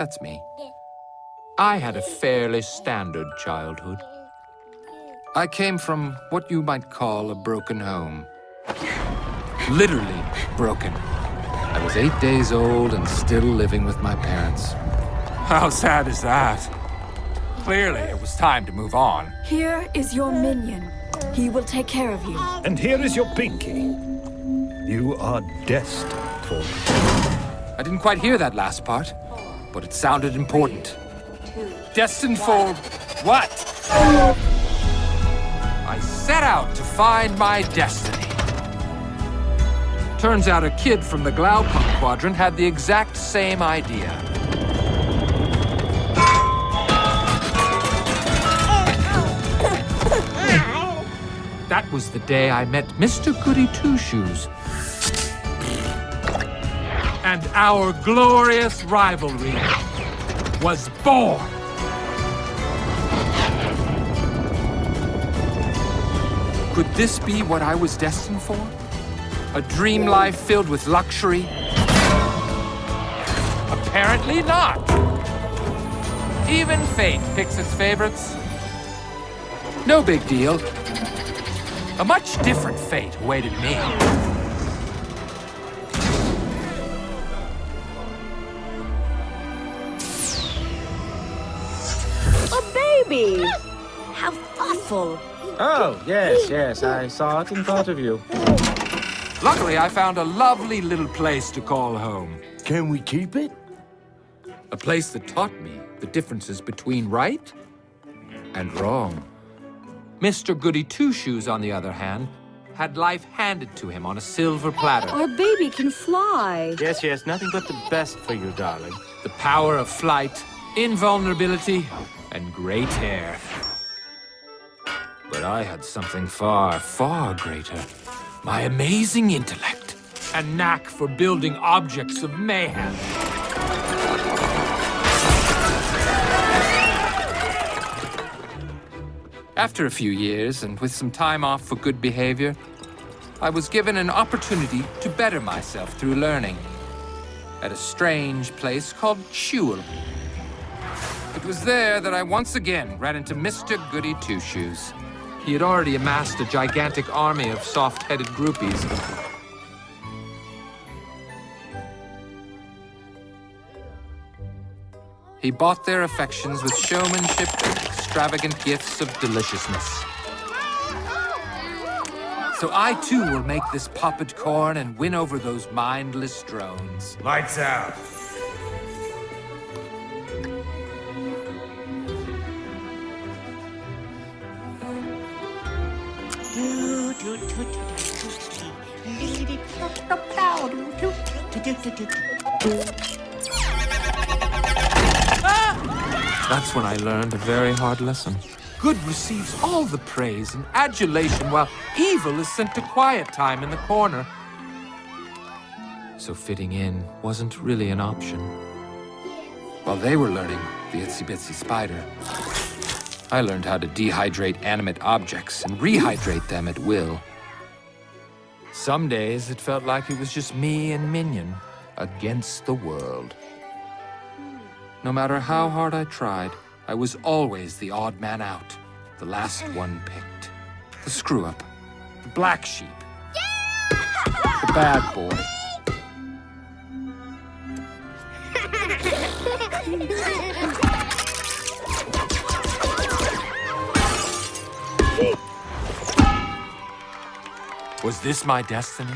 That's me. I had a fairly standard childhood. I came from what you might call a broken home. Literally broken. I was 8 days old and still living with my parents. How sad is that? Clearly, it was time to move on. Here is your minion. He will take care of you. And here is your Pinky. You are destined for... I didn't quite hear that last part, but it sounded important. Destined for what? I set out to find my destiny. Turns out a kid from the Glaupung Quadrant had the exact same idea. That was the day I met Mr. Goody Two-Shoes. And our glorious rivalry was born. Could this be what I was destined for? A dream life filled with luxury? Apparently not. Even fate picks its favorites. No big deal. A much different fate awaited me. A baby! How thoughtful. Oh, yes, I saw it and thought of you. Luckily, I found a lovely little place to call home. Can we keep it? A place that taught me the differences between right and wrong. Mr. Goody Two-Shoes, on the other hand, had life handed to him on a silver platter. Our baby can fly. Yes, nothing but the best for you, darling. The power of flight, invulnerability, and great hair. But I had something far, far greater. My amazing intellect, a knack for building objects of mayhem. After a few years, and with some time off for good behavior, I was given an opportunity to better myself through learning at a strange place called Shul. It was there that I once again ran into Mr. Goody Two-Shoes. He had already amassed a gigantic army of soft-headed groupies. He bought their affections with showmanship and extravagant gifts of deliciousness. So I, too, will make this popped corn and win over those mindless drones. Lights out. That's when I learned a very hard lesson. Good receives all the praise and adulation, while evil is sent to quiet time in the corner. So fitting in wasn't really an option. While they were learning the Itsy Bitsy Spider, I learned how to dehydrate animate objects and rehydrate them at will. Some days it felt like it was just me and Minion against the world. No matter how hard I tried, I was always the odd man out, the last one picked. The screw-up, the black sheep, the bad boy. Was this my destiny?